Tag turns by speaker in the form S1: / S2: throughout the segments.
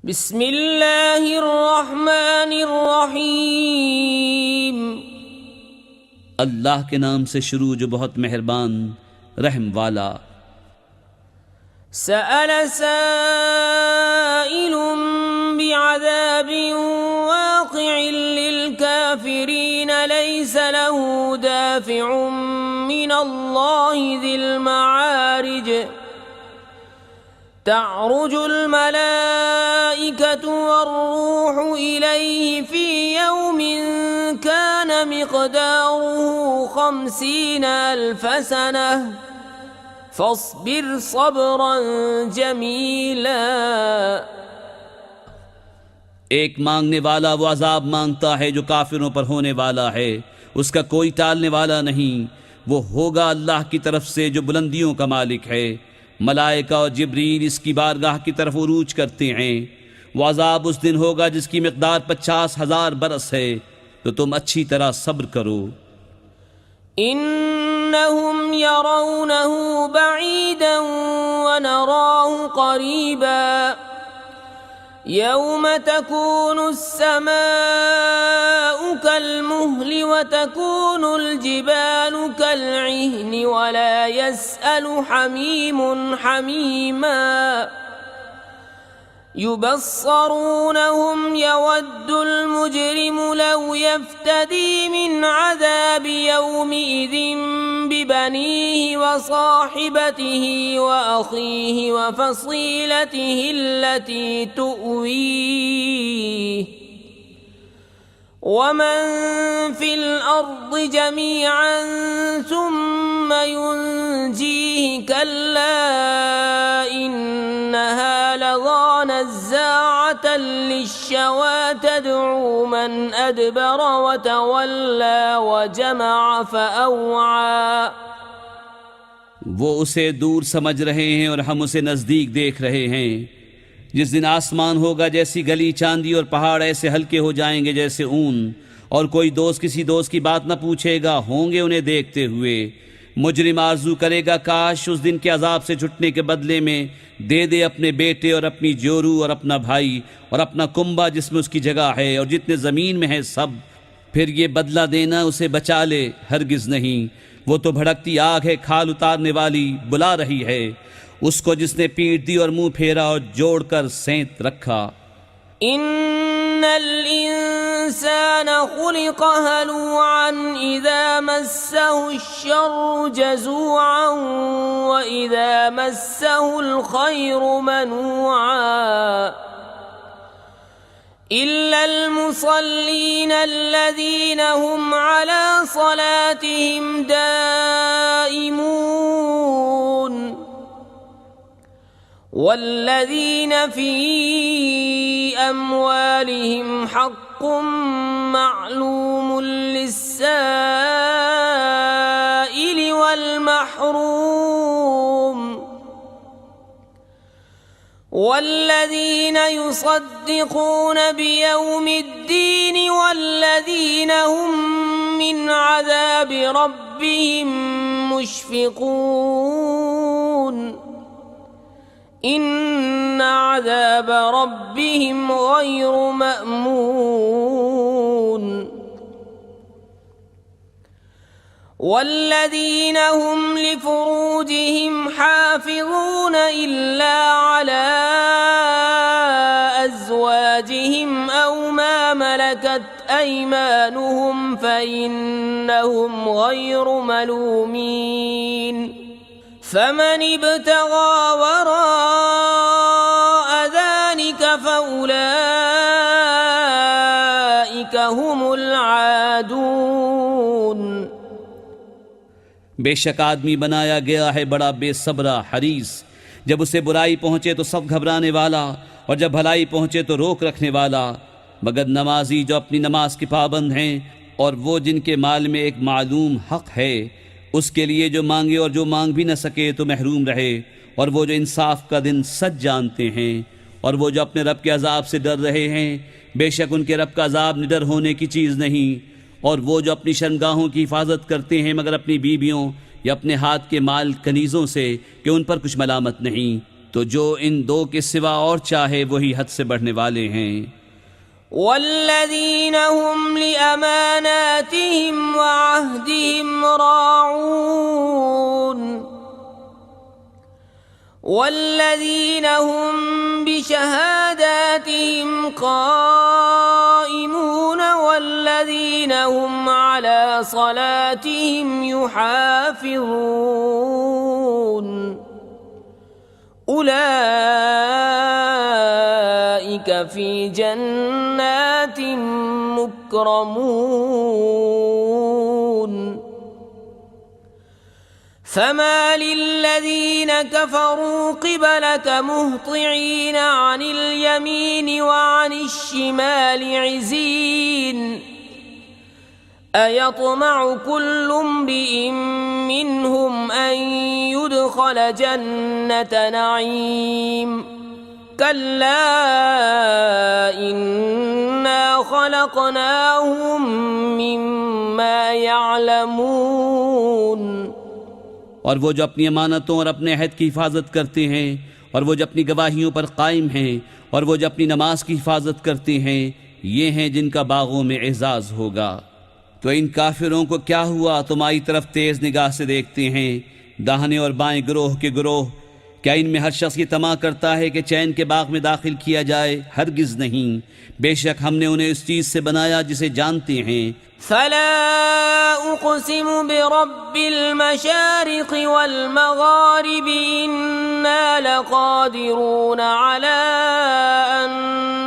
S1: बिस्मिल्लाहिर्रहमानिर्रहीम।
S2: अल्लाह के नाम से शुरू जो बहुत मेहरबान रहम वाला।
S1: सअल साइलुम बिअज़ाबिन वाक़िअन लिलकाफ़िरीन लैसा लहू दाफ़िउन मिनल्लाहि ज़िल मआरिज तअरुजुल मलाइकतु वर्रूहु इलैहि फ़ी यौमिन कान मिक़दारुहु 50 अल्फ़ सनह फ़स्बिर सब्रन जमीला।
S2: एक मांगने वाला वो अजाब मांगता है जो काफिरों पर होने वाला है, उसका कोई टालने वाला नहीं। वो होगा अल्लाह की तरफ से जो बुलंदियों का मालिक है। मलाइका और जिब्रील इसकी बारगाह की तरफ उरूज करते हैं। वो अजाब उस दिन होगा जिसकी मिक़दार 50,000 बरस है, तो तुम अच्छी तरह सब्र करो।
S1: इन्नहुम यरौनहु बईदन व नराहु क़रीबा यौम तकूनु अस्समाउ कल्मुहलि व तकूनुल जिबालु कल्इह्नि व ला यसअलु हमीमुन हमीमा युबस्सरूनहुम यवद्दुल मुजरिमु लौ यफ्तदी मिन अज़ाबि यौमिइज़िन बिबनीहि व साहिबतिहि व अखीहि व फसीलतिहि अल्लती तुअवीह वमन फिल अर्दि जमीअन सुम्मा युनजीहि कल्ला इन्नहा लज़ा नज़्ज़ाअतन लिश्शवा तदअू मन अदबर व तवल्ला व जमअ फ़अौआ।
S2: वो उसे दूर समझ रहे हैं और हम उसे नज़दीक देख रहे हैं। जिस दिन आसमान होगा जैसी गली चांदी और पहाड़ ऐसे हल्के हो जाएंगे जैसे ऊन, और कोई दोस्त किसी दोस्त की बात न पूछेगा, होंगे उन्हें देखते हुए। मुजरिम आरजू करेगा काश उस दिन के अजाब से छुटने के बदले में दे दे अपने बेटे और अपनी जोरू और अपना भाई और अपना कुंबा जिसमें उसकी जगह है और जितने ज़मीन में है सब, फिर ये बदला देना उसे बचा ले। हरगिज़ नहीं, वो तो भड़कती आग है, खाल उतारने वाली बुला रही है उसको जिसने पीट दी और मुंह फेरा और जोड़कर सेंत रखा।
S1: इन्नल इंसान खुलिक़ हलूअन इज़ा मस्सहु श्शर्रु जज़ूअन व इज़ा मस्सहुल खैरु मनूअन इल्लल मुसल्लीन अल्लज़ीना हुम अला सलातिहिम दाइमून वल्लज़ीन फ़ी अम्वालिहिम हक़्क़ुम मअलूमुन लिस्साइलि वल महरूम वल्लज़ीन युसद्दिक़ून बियौमिद्दीन वल्लज़ीन हुम मिन अज़ाबि रब्बिहिम मुश्फ़िक़ून इन्न अज़ाब रब्बिहिम गैरु मअमून वल्लज़ीन हुम लिफ़ुरूजिहिम हाफ़िज़ून इल्ला अला अज़वाजिहिम औ मा मलकत अयमानुहुम फ़इन्नहुम गैरु मलूमीन फमन इब्तगा वराअ ज़ालिक फ़उलाइक हुमुल आदून।
S2: बेशक आदमी बनाया गया है बड़ा बेसब्रा हरीस। जब उसे बुराई पहुंचे तो सब घबराने वाला और जब भलाई पहुंचे तो रोक रखने वाला। मगर नमाजी जो अपनी नमाज के पाबंद हैं और वो जिनके माल में एक मालूम हक है, उसके लिए जो मांगे और जो मांग भी न सके तो महरूम रहे। और वो जो इंसाफ का दिन सच जानते हैं और वो जो अपने रब के अजाब से डर रहे हैं, बेशक उनके रब का अजाब निडर होने की चीज़ नहीं। और वो जो अपनी शर्मगाहों की हिफाजत करते हैं मगर अपनी बीवियों या अपने हाथ के माल कनीज़ों से कि उन पर कुछ मलामत नहीं, तो जो इन दो के सिवा और चाहे वही हद से बढ़ने वाले हैं।
S1: वल्लज़ीन हुम लिअमानातिहिम वअहदिहिम राऊन वल्लज़ीन हुम बिशहादातिहिम क़ाइमून वल्लज़ीन हुम अला सलातिहिम युहाफ़िज़ून उलाइक फ़ी जन्नातिन मुक्रमून फमा लिल्लज़ीन कफ़रू क़िबलक मुहतिईन अनिल यमीन व अनिश शिमालि इज़ीन अयत्मअ कुल्लु इम्रिइन मिन्हुम अन युदख़ल जन्नत नईम कल्ला इन्ना ख़लक़नाहुम मिम्मा यअलमून।
S2: और वो जो अपनी अमानतों और अपने अहद की हिफाजत करते हैं और वो जो अपनी गवाहियों पर कायम हैं और वो जो अपनी नमाज की हिफाजत करते हैं, ये हैं जिनका बागों में एजाज होगा। तो इन काफिरों को क्या हुआ, तुम्हारी तरफ तेज निगाह से देखते हैं, दाहिने और बाएं गिरोह के गिरोह। क्या इनमें हर शख्स ये तमा करता है कि चैन के बाग में दाखिल किया जाए? हरगिज नहीं। बेशक हमने उन्हें इस चीज से बनाया जिसे जानते हैं।
S1: फला उक़सिमु बिरब्बिल मशारिक़ि वल मग़ारिबि इन्ना लक़ादिरून अला अन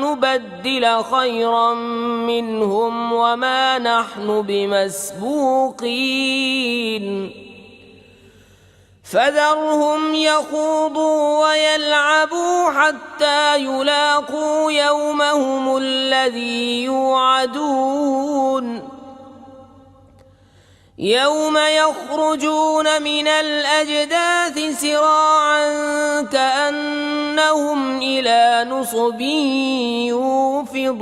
S1: नुबद्दिल खैरन मिन्हुम वमा नहनु बिमस्बूक़ीन फ़ज़रहुम यख़ूदू वयलअबू हत्ता युलाक़ू यौमहुमुल्लज़ी युअदून यौम यख़रुजून मिनल अजदाथि सिराअन कअन्नहुम इला नुसबिन यूफ़िदून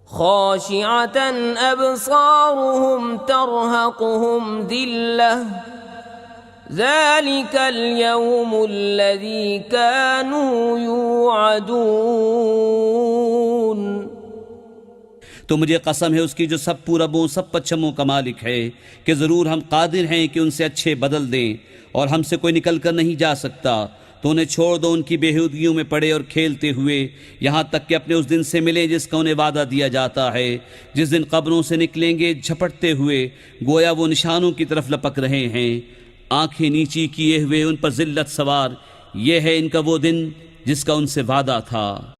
S1: ख़ाशिअतन अबसारुहुम तरहक़ुहुम दिल्लह ज़ालिकल यौमुल्लज़ी कानू युअदून।
S2: तो मुझे कसम है उसकी जो सब पूरबों सब पश्चिमों का मालिक है कि ज़रूर हम कादिर हैं कि उनसे अच्छे बदल दें और हमसे कोई निकल कर नहीं जा सकता। तो उन्हें छोड़ दो उनकी बेहूदगियों में पड़े और खेलते हुए, यहाँ तक कि अपने उस दिन से मिले जिसका उन्हें वादा दिया जाता है, जिस दिन कब्रों से निकलेंगे झपटते हुए गोया वो निशानों की तरफ लपक रहे हैं, आंखें नीची किए हुए उन पर जिल्लत सवार। ये है इनका वो दिन जिसका उनसे वादा था।